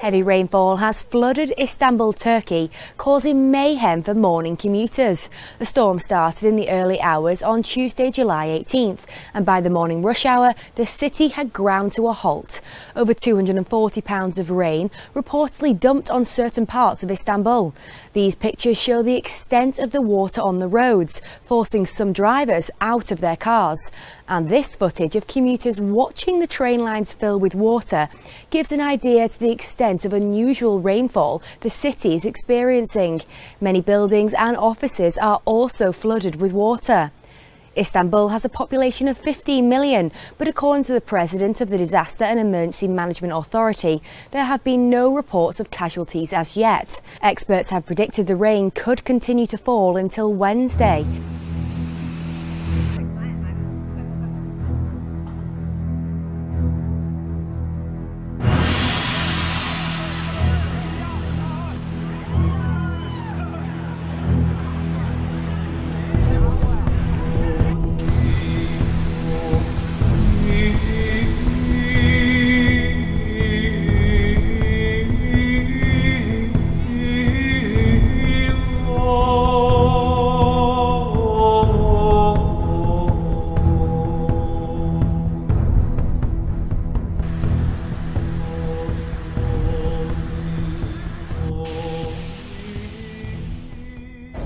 Heavy rainfall has flooded Istanbul, Turkey, causing mayhem for morning commuters. The storm started in the early hours on Tuesday, July 18th, and by the morning rush hour, the city had ground to a halt. Over 240 pounds of rain reportedly dumped on certain parts of Istanbul. These pictures show the extent of the water on the roads, forcing some drivers out of their cars. And this footage of commuters watching the train lines fill with water gives an idea to the extent of unusual rainfall the city is experiencing. Many buildings and offices are also flooded with water. Istanbul has a population of 15 million, but according to the president of the Disaster and Emergency Management Authority, there have been no reports of casualties as yet. Experts have predicted the rain could continue to fall until Wednesday.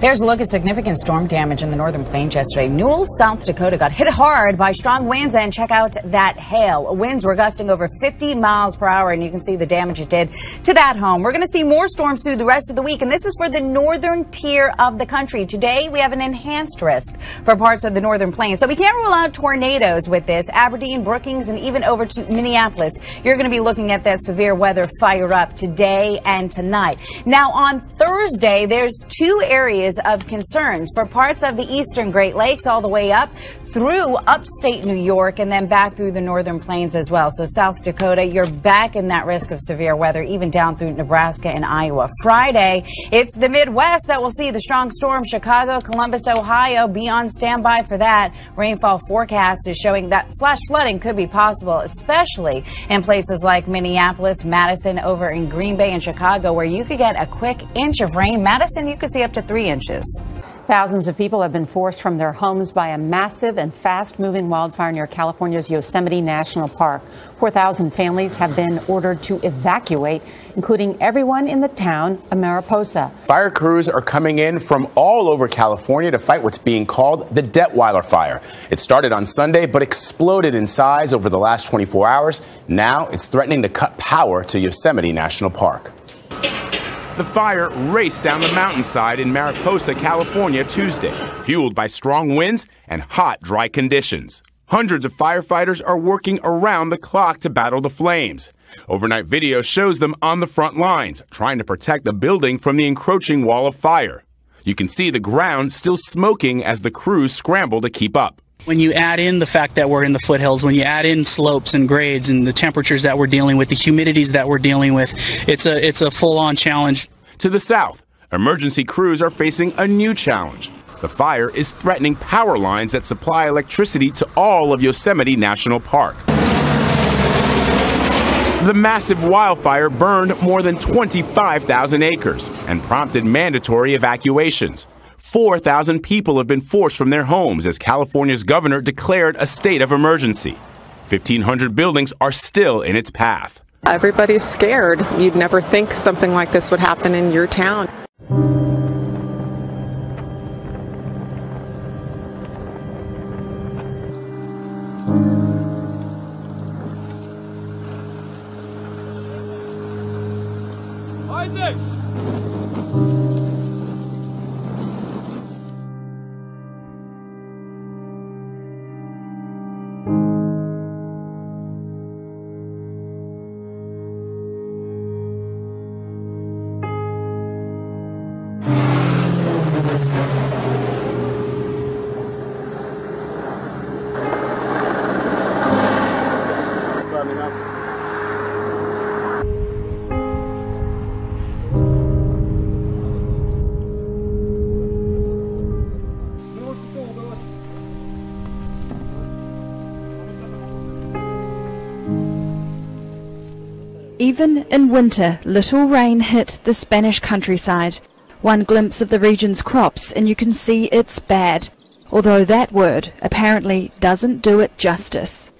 There's a look at significant storm damage in the northern plains yesterday. Newell, South Dakota got hit hard by strong winds, and check out that hail. Winds were gusting over 50 miles per hour, and you can see the damage it did to that home. We're going to see more storms through the rest of the week, and this is for the northern tier of the country. Today, we have an enhanced risk for parts of the northern plains, so we can't rule out tornadoes with this. Aberdeen, Brookings, and even over to Minneapolis. You're going to be looking at that severe weather fire up today and tonight. Now, on Thursday, there's two areas of concerns for parts of the eastern Great Lakes all the way up through upstate New York and then back through the northern plains as well. So South Dakota, you're back in that risk of severe weather, even down through Nebraska and Iowa. Friday, it's the Midwest that will see the strong storm. Chicago, Columbus, Ohio, be on standby for that. Rainfall forecast is showing that flash flooding could be possible, especially in places like Minneapolis, Madison, over in Green Bay and Chicago, where you could get a quick inch of rain. Madison, you could see up to 3 inches. Thousands of people have been forced from their homes by a massive and fast-moving wildfire near California's Yosemite National Park. 4,000 families have been ordered to evacuate, including everyone in the town of Mariposa. Fire crews are coming in from all over California to fight what's being called the Detweiler fire. It started on Sunday, but exploded in size over the last 24 hours. Now it's threatening to cut power to Yosemite National Park. The fire raced down the mountainside in Mariposa, California, Tuesday, fueled by strong winds and hot, dry conditions. Hundreds of firefighters are working around the clock to battle the flames. Overnight video shows them on the front lines, trying to protect the building from the encroaching wall of fire. You can see the ground still smoking as the crews scramble to keep up. When you add in the fact that we're in the foothills, when you add in slopes and grades and the temperatures that we're dealing with, the humidities that we're dealing with, it's a full-on challenge. To the south, emergency crews are facing a new challenge. The fire is threatening power lines that supply electricity to all of Yosemite National Park. The massive wildfire burned more than 25,000 acres and prompted mandatory evacuations. 4,000 people have been forced from their homes as California's governor declared a state of emergency. 1,500 buildings are still in its path. Everybody's scared. You'd never think something like this would happen in your town. Isaac! Even in winter, little rain hit the Spanish countryside. One glimpse of the region's crops and you can see it's bad, although that word apparently doesn't do it justice.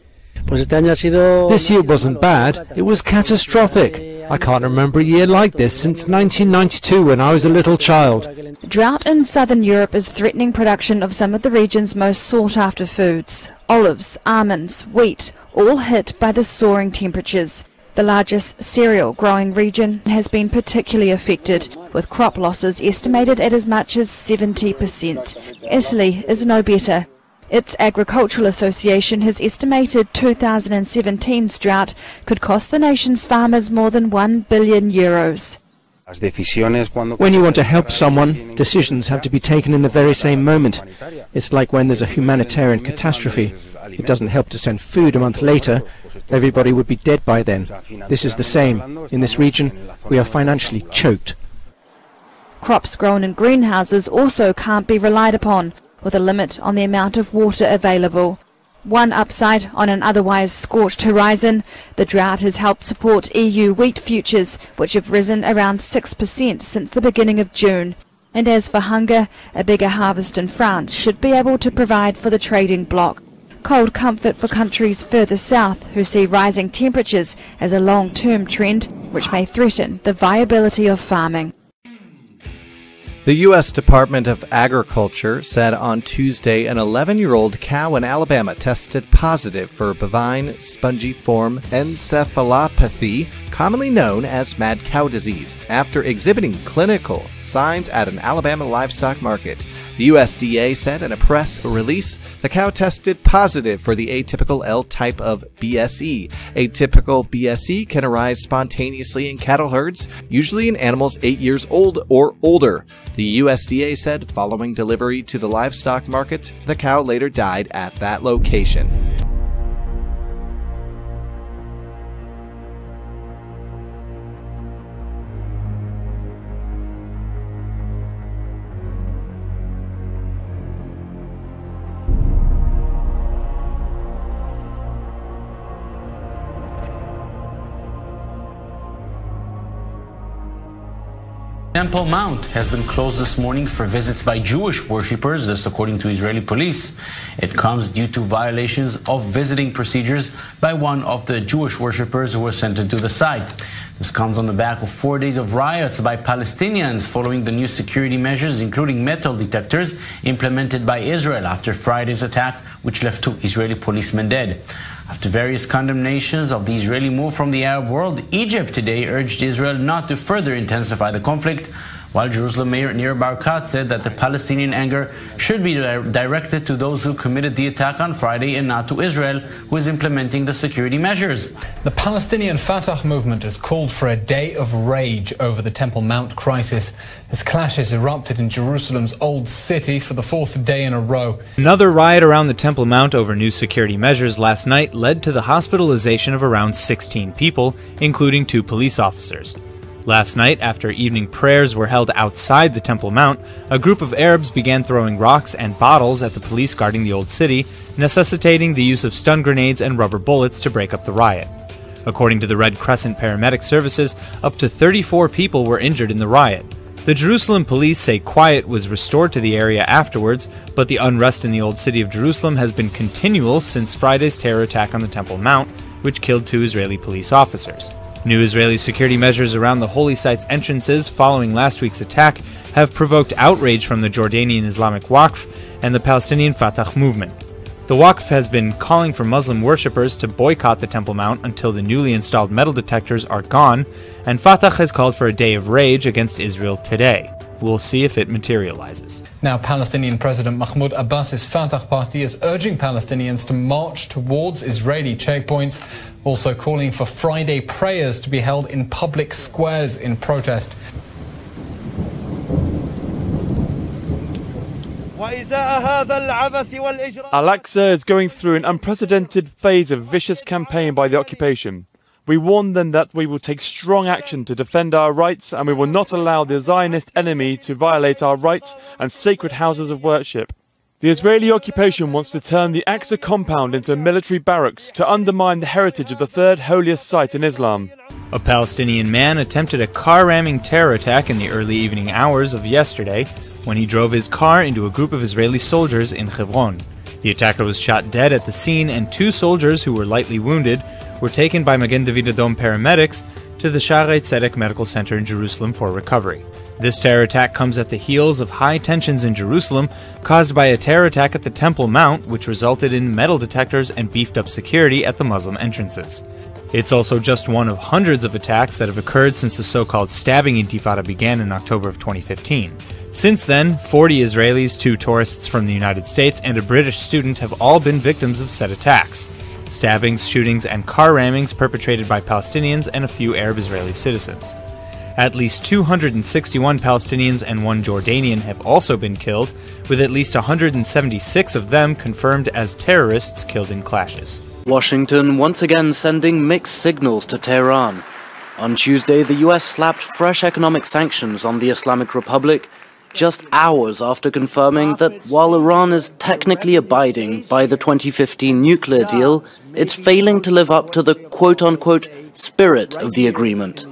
This year wasn't bad, it was catastrophic. I can't remember a year like this since 1992 when I was a little child. Drought in southern Europe is threatening production of some of the region's most sought-after foods. Olives, almonds, wheat, all hit by the soaring temperatures. The largest cereal growing region has been particularly affected, with crop losses estimated at as much as 70%. Italy is no better. Its Agricultural Association has estimated 2017's drought could cost the nation's farmers more than €1 billion. When you want to help someone, decisions have to be taken in the very same moment. It's like when there's a humanitarian catastrophe. It doesn't help to send food a month later. Everybody would be dead by then. This is the same. In this region, we are financially choked. Crops grown in greenhouses also can't be relied upon, with a limit on the amount of water available. One upside on an otherwise scorched horizon, the drought has helped support EU wheat futures, which have risen around 6% since the beginning of June. And as for hunger, a bigger harvest in France should be able to provide for the trading bloc. Cold comfort for countries further south who see rising temperatures as a long-term trend which may threaten the viability of farming. The U.S. Department of Agriculture said on Tuesday an 11-year-old cow in Alabama tested positive for bovine spongiform encephalopathy, commonly known as mad cow disease, after exhibiting clinical signs at an Alabama livestock market. The USDA said in a press release the cow tested positive for the atypical L type of BSE. Atypical BSE can arise spontaneously in cattle herds, usually in animals 8 years old or older. The USDA said following delivery to the livestock market, the cow later died at that location. Temple Mount has been closed this morning for visits by Jewish worshippers, this according to Israeli police. It comes due to violations of visiting procedures by one of the Jewish worshippers who was sent into the site. This comes on the back of 4 days of riots by Palestinians following the new security measures, including metal detectors, implemented by Israel after Friday's attack, which left 2 Israeli policemen dead. After various condemnations of the Israeli move from the Arab world, Egypt today urged Israel not to further intensify the conflict, while Jerusalem Mayor Nir Barkat said that the Palestinian anger should be directed to those who committed the attack on Friday and not to Israel, who is implementing the security measures. The Palestinian Fatah movement has called for a day of rage over the Temple Mount crisis as clashes erupted in Jerusalem's Old City for the 4th day in a row. Another riot around the Temple Mount over new security measures last night led to the hospitalization of around 16 people, including 2 police officers. Last night, after evening prayers were held outside the Temple Mount, a group of Arabs began throwing rocks and bottles at the police guarding the Old City, necessitating the use of stun grenades and rubber bullets to break up the riot. According to the Red Crescent paramedic services, up to 34 people were injured in the riot. The Jerusalem police say quiet was restored to the area afterwards, but the unrest in the Old City of Jerusalem has been continual since Friday's terror attack on the Temple Mount, which killed 2 Israeli police officers. New Israeli security measures around the holy site's entrances following last week's attack have provoked outrage from the Jordanian Islamic Waqf and the Palestinian Fatah movement. The Waqf has been calling for Muslim worshippers to boycott the Temple Mount until the newly installed metal detectors are gone, and Fatah has called for a day of rage against Israel today. We'll see if it materializes. Now, Palestinian President Mahmoud Abbas's Fatah party is urging Palestinians to march towards Israeli checkpoints, also calling for Friday prayers to be held in public squares in protest. Al-Aqsa is going through an unprecedented phase of vicious campaign by the occupation. We warn them that we will take strong action to defend our rights, and we will not allow the Zionist enemy to violate our rights and sacred houses of worship. The Israeli occupation wants to turn the Aqsa compound into a military barracks to undermine the heritage of the third holiest site in Islam. A Palestinian man attempted a car-ramming terror attack in the early evening hours of yesterday when he drove his car into a group of Israeli soldiers in Hebron. The attacker was shot dead at the scene, and 2 soldiers who were lightly wounded were taken by Magen David Adom paramedics to the Shaarei Tzedek Medical Center in Jerusalem for recovery. This terror attack comes at the heels of high tensions in Jerusalem caused by a terror attack at the Temple Mount, which resulted in metal detectors and beefed-up security at the Muslim entrances. It's also just one of hundreds of attacks that have occurred since the so-called stabbing intifada began in October of 2015. Since then, 40 Israelis, 2 tourists from the United States, and a British student have all been victims of said attacks. Stabbings, shootings, and car rammings perpetrated by Palestinians and a few Arab Israeli citizens. At least 261 Palestinians and 1 Jordanian have also been killed, with at least 176 of them confirmed as terrorists killed in clashes. Washington once again sending mixed signals to Tehran. On Tuesday, the US slapped fresh economic sanctions on the Islamic Republic, just hours after confirming that while Iran is technically abiding by the 2015 nuclear deal, it's failing to live up to the quote-unquote spirit of the agreement.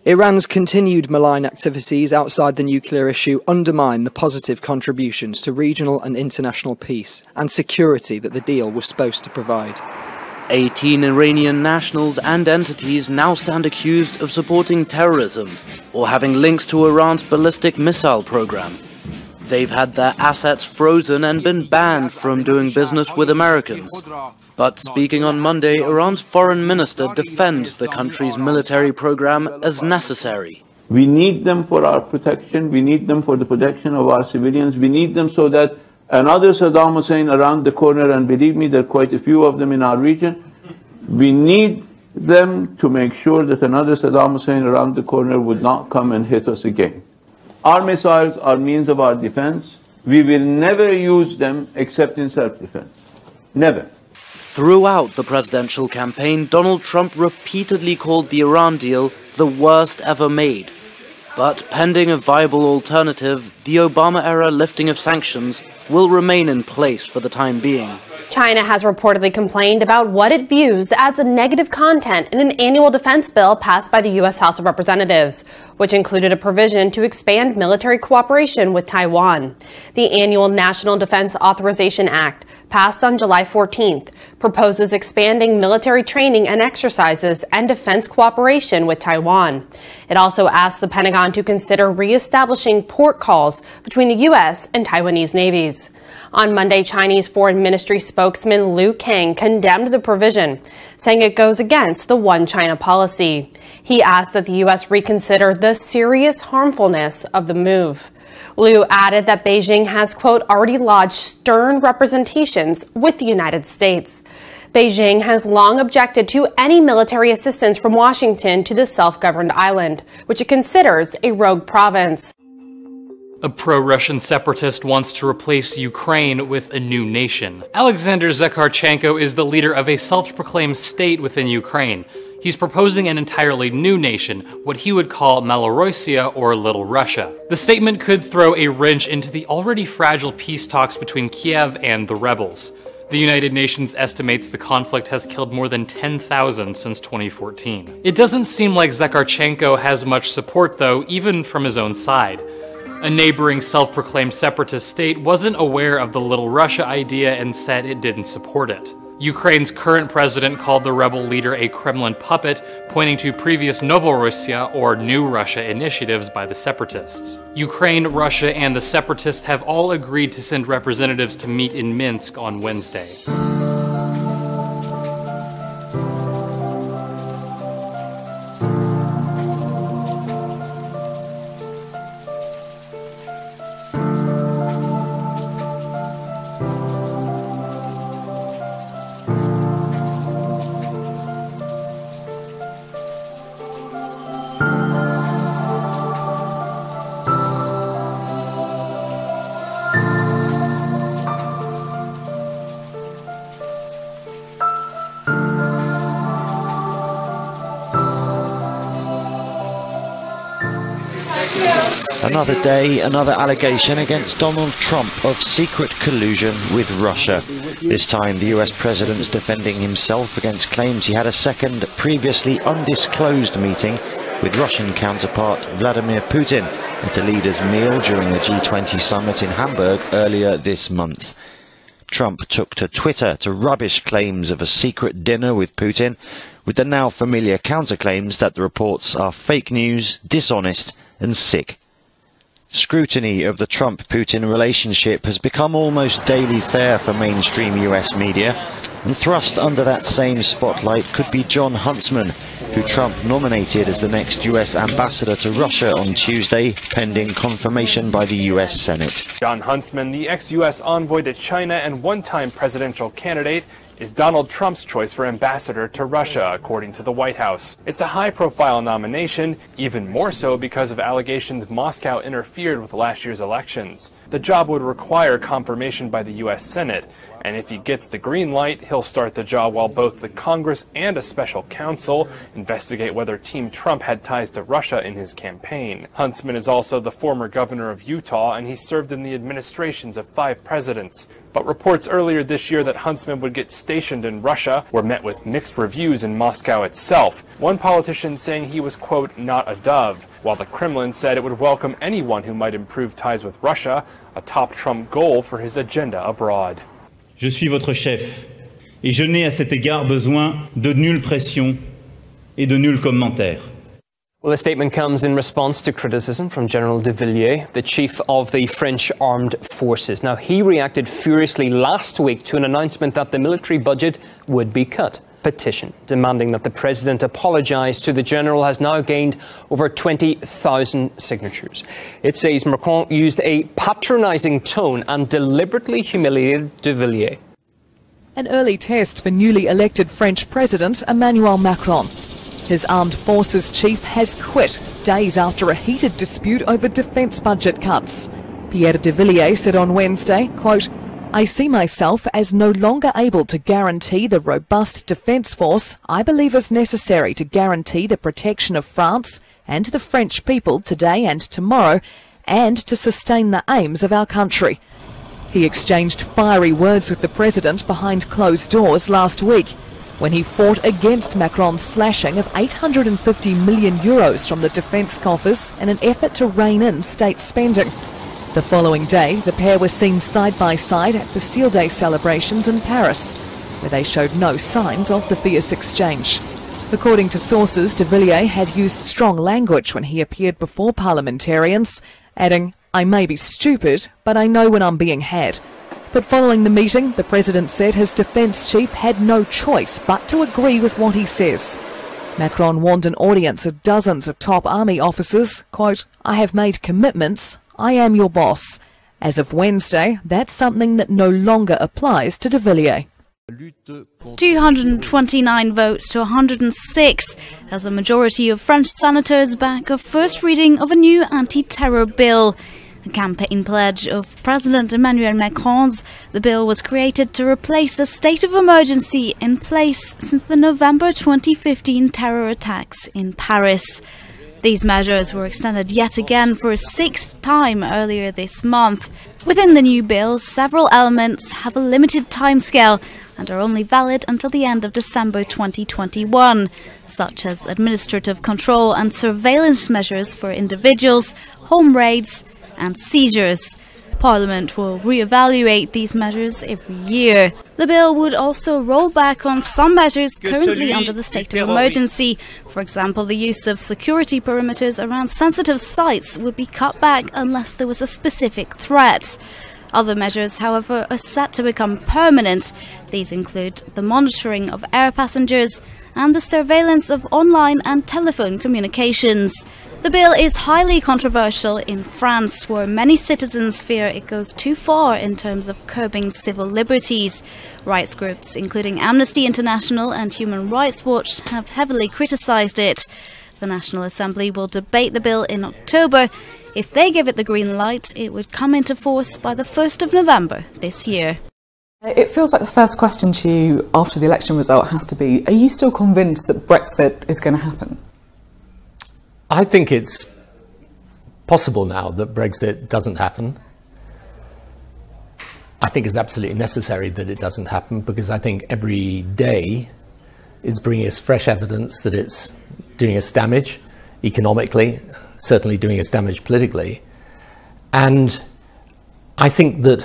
Iran's continued malign activities outside the nuclear issue undermine the positive contributions to regional and international peace and security that the deal was supposed to provide. 18 Iranian nationals and entities now stand accused of supporting terrorism or having links to Iran's ballistic missile program. They've had their assets frozen and been banned from doing business with Americans. But speaking on Monday, Iran's foreign minister defends the country's military program as necessary. We need them for our protection. We need them for the protection of our civilians. We need them so that another Saddam Hussein around the corner, and believe me, there are quite a few of them in our region. We need them to make sure that another Saddam Hussein around the corner would not come and hit us again. Our missiles are means of our defense. We will never use them except in self-defense. Never. Throughout the presidential campaign, Donald Trump repeatedly called the Iran deal the worst ever made. But pending a viable alternative, the Obama-era lifting of sanctions will remain in place for the time being. China has reportedly complained about what it views as a negative content in an annual defense bill passed by the U.S. House of Representatives, which included a provision to expand military cooperation with Taiwan. The annual National Defense Authorization Act, passed on July 14th, proposes expanding military training and exercises and defense cooperation with Taiwan. It also asks the Pentagon to consider reestablishing port calls between the U.S. and Taiwanese navies. On Monday, Chinese Foreign Ministry spokesman Liu Kang condemned the provision, saying it goes against the One China policy. He asked that the U.S. reconsider the serious harmfulness of the move. Liu added that Beijing has, quote, already lodged stern representations with the United States. Beijing has long objected to any military assistance from Washington to the self-governed island, which it considers a rogue province. A pro-Russian separatist wants to replace Ukraine with a new nation. Alexander Zakharchenko is the leader of a self-proclaimed state within Ukraine. He's proposing an entirely new nation, what he would call Malorossiya or Little Russia. The statement could throw a wrench into the already fragile peace talks between Kiev and the rebels. The United Nations estimates the conflict has killed more than 10,000 since 2014. It doesn't seem like Zakharchenko has much support, though, even from his own side. A neighboring self-proclaimed separatist state wasn't aware of the Little Russia idea and said it didn't support it. Ukraine's current president called the rebel leader a Kremlin puppet, pointing to previous Novorossiya or New Russia initiatives by the separatists. Ukraine, Russia, and the separatists have all agreed to send representatives to meet in Minsk on Wednesday. Another day, another allegation against Donald Trump of secret collusion with Russia. This time the US president's defending himself against claims he had a second, previously undisclosed meeting with Russian counterpart Vladimir Putin at a leaders' meal during the G20 summit in Hamburg earlier this month. Trump took to Twitter to rubbish claims of a secret dinner with Putin, with the now familiar counterclaims that the reports are fake news, dishonest and sick. Scrutiny of the Trump-Putin relationship has become almost daily fare for mainstream US media, and thrust under that same spotlight could be John Huntsman, who Trump nominated as the next US ambassador to Russia on Tuesday, pending confirmation by the US Senate. John Huntsman, the ex-US envoy to China and one-time presidential candidate, is Donald Trump's choice for ambassador to Russia, according to the White House. It's a high-profile nomination, even more so because of allegations Moscow interfered with last year's elections. The job would require confirmation by the U.S. Senate, and if he gets the green light, he'll start the job while both the Congress and a special counsel investigate whether Team Trump had ties to Russia in his campaign. Huntsman is also the former governor of Utah, and he served in the administrations of 5 presidents. But reports earlier this year that Huntsman would get stationed in Russia were met with mixed reviews in Moscow itself. One politician saying he was, quote, not a dove, while the Kremlin said it would welcome anyone who might improve ties with Russia, a top Trump goal for his agenda abroad. Je suis votre chef, et je n'ai à cet égard besoin de nulle pression et de nul commentaire. Well, the statement comes in response to criticism from General de Villiers, the chief of the French armed forces. Now, he reacted furiously last week to an announcement that the military budget would be cut. Petition demanding that the president apologise to the general has now gained over 20,000 signatures. It says Macron used a patronising tone and deliberately humiliated de Villiers. An early test for newly elected French President Emmanuel Macron. His armed forces chief has quit days after a heated dispute over defence budget cuts. Pierre de Villiers said on Wednesday, quote, I see myself as no longer able to guarantee the robust defence force I believe is necessary to guarantee the protection of France and the French people today and tomorrow, and to sustain the aims of our country. He exchanged fiery words with the president behind closed doors last week, when he fought against Macron's slashing of €850 million from the defence coffers in an effort to rein in state spending. The following day, the pair were seen side by side at Bastille Day celebrations in Paris, where they showed no signs of the fierce exchange. According to sources, de Villiers had used strong language when he appeared before parliamentarians, adding, I may be stupid, but I know when I'm being had. But following the meeting, the president said his defence chief had no choice but to agree with what he says. Macron warned an audience of dozens of top army officers, quote, I have made commitments, I am your boss. As of Wednesday, that's something that no longer applies to de Villiers. 229 votes to 106 as a majority of French senators back a first reading of a new anti-terror bill. A campaign pledge of President Emmanuel Macron's, the bill was created to replace a state of emergency in place since the November 2015 terror attacks in Paris. These measures were extended yet again for a 6th time earlier this month. Within the new bill, several elements have a limited timescale and are only valid until the end of December 2021, such as administrative control and surveillance measures for individuals, home raids and seizures. Parliament will re-evaluate these measures every year. The bill would also roll back on some measures currently under the state of emergency. For example, the use of security perimeters around sensitive sites would be cut back unless there was a specific threat. Other measures, however, are set to become permanent. These include the monitoring of air passengers and the surveillance of online and telephone communications. The bill is highly controversial in France, where many citizens fear it goes too far in terms of curbing civil liberties. Rights groups, including Amnesty International and Human Rights Watch, have heavily criticised it. The National Assembly will debate the bill in October. If they give it the green light, it would come into force by the 1st of November this year. It feels like the first question to you after the election result has to be, are you still convinced that Brexit is going to happen? I think it's possible now that Brexit doesn't happen. I think it's absolutely necessary that it doesn't happen, because I think every day is bringing us fresh evidence that it's doing us damage economically, certainly doing us damage politically. And I think that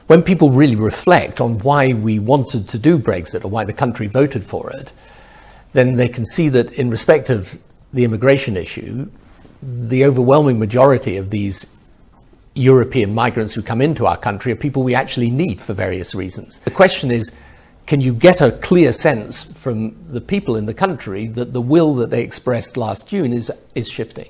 when people really reflect on why we wanted to do Brexit or why the country voted for it, then they can see that in respect of the immigration issue, the overwhelming majority of these European migrants who come into our country are people we actually need for various reasons. The question is, can you get a clear sense from the people in the country that the will that they expressed last June is shifting?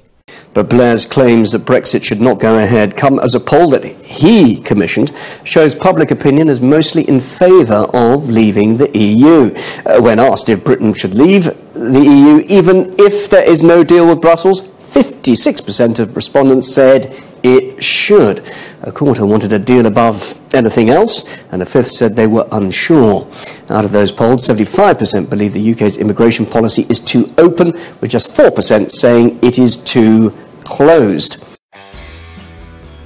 But Blair's claims that Brexit should not go ahead come as a poll that he commissioned shows public opinion is mostly in favour of leaving the EU. When asked if Britain should leave the EU, even if there is no deal with Brussels, 56% of respondents said it should. A quarter wanted a deal above anything else, and a fifth said they were unsure. Out of those polled, 75% believe the UK's immigration policy is too open, with just 4% saying it is too closed.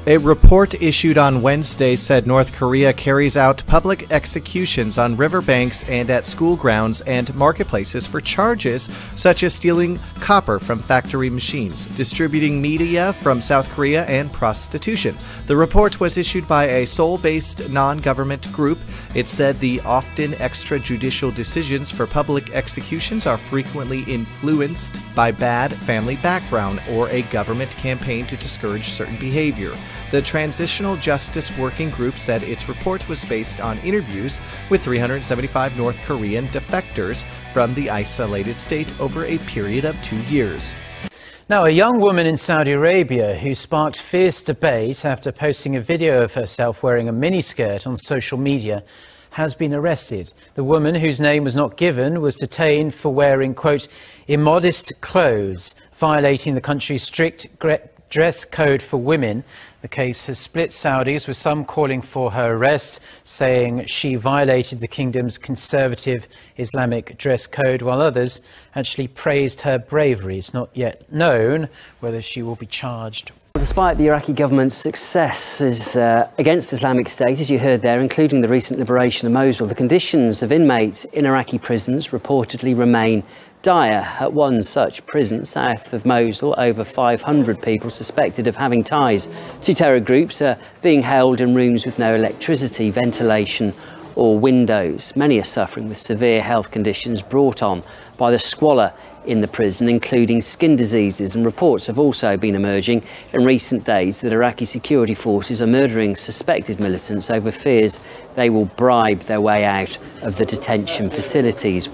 A report issued on Wednesday said North Korea carries out public executions on riverbanks and at school grounds and marketplaces for charges such as stealing copper from factory machines, distributing media from South Korea, and prostitution. The report was issued by a Seoul-based non-government group. It said the often extrajudicial decisions for public executions are frequently influenced by bad family background or a government campaign to discourage certain behavior. The Transitional Justice Working Group said its report was based on interviews with 375 North Korean defectors from the isolated state over a period of 2 years. Now, a young woman in Saudi Arabia who sparked fierce debate after posting a video of herself wearing a miniskirt on social media has been arrested. The woman, whose name was not given, was detained for wearing, quote, immodest clothes, violating the country's strict dress code for women. The case has split Saudis, with some calling for her arrest, saying she violated the kingdom's conservative Islamic dress code, while others actually praised her bravery. It's not yet known whether she will be charged. Despite the Iraqi government's successes against Islamic State, as you heard there, including the recent liberation of Mosul, the conditions of inmates in Iraqi prisons reportedly remain dire. At one such prison south of Mosul, over 500 people suspected of having ties to terror groups are being held in rooms with no electricity, ventilation or windows. Many are suffering with severe health conditions brought on by the squalor in the prison, including skin diseases, and reports have also been emerging in recent days that Iraqi security forces are murdering suspected militants over fears they will bribe their way out of the detention facilities.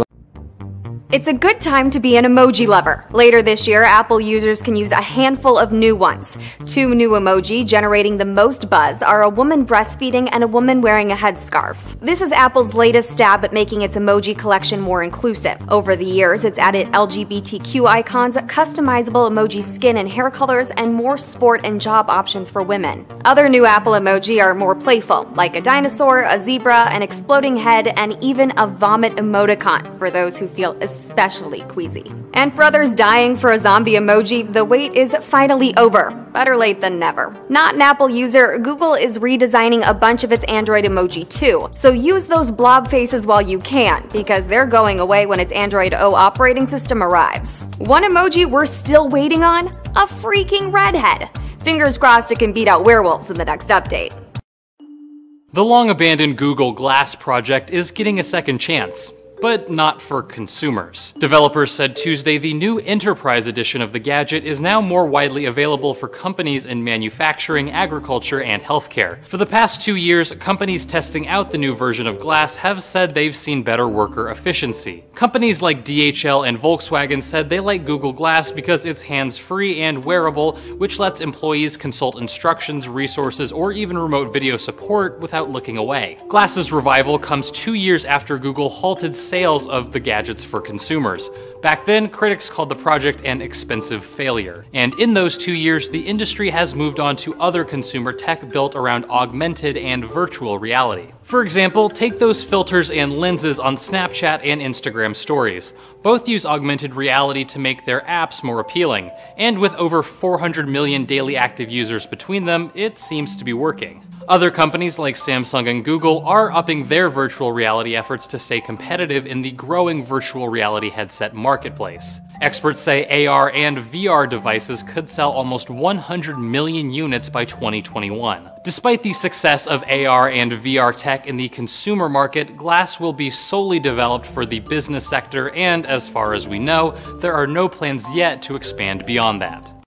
It's a good time to be an emoji lover. Later this year, Apple users can use a handful of new ones. 2 new emoji generating the most buzz are a woman breastfeeding and a woman wearing a headscarf. This is Apple's latest stab at making its emoji collection more inclusive. Over the years, it's added LGBTQ icons, customizable emoji skin and hair colors, and more sport and job options for women. Other new Apple emoji are more playful, like a dinosaur, a zebra, an exploding head, and even a vomit emoticon for those who feel especially queasy. And for others dying for a zombie emoji, the wait is finally over. Better late than never. Not an Apple user, Google is redesigning a bunch of its Android emoji too. So use those blob faces while you can, because they're going away when its Android O operating system arrives. One emoji we're still waiting on? A freaking redhead. Fingers crossed it can beat out werewolves in the next update. The long-abandoned Google Glass project is getting a second chance, but not for consumers. Developers said Tuesday the new enterprise edition of the gadget is now more widely available for companies in manufacturing, agriculture, and healthcare. For the past 2 years, companies testing out the new version of Glass have said they've seen better worker efficiency. Companies like DHL and Volkswagen said they like Google Glass because it's hands-free and wearable, which lets employees consult instructions, resources, or even remote video support without looking away. Glass's revival comes 2 years after Google halted sales of the gadgets for consumers. Back then, critics called the project an expensive failure. And in those 2 years, the industry has moved on to other consumer tech built around augmented and virtual reality. For example, take those filters and lenses on Snapchat and Instagram stories. Both use augmented reality to make their apps more appealing, and with over 400 million daily active users between them, it seems to be working. Other companies like Samsung and Google are upping their virtual reality efforts to stay competitive in the growing virtual reality headset marketplace. Experts say AR and VR devices could sell almost 100 million units by 2021. Despite the success of AR and VR tech in the consumer market, glass will be solely developed for the business sector, and as far as we know, there are no plans yet to expand beyond that.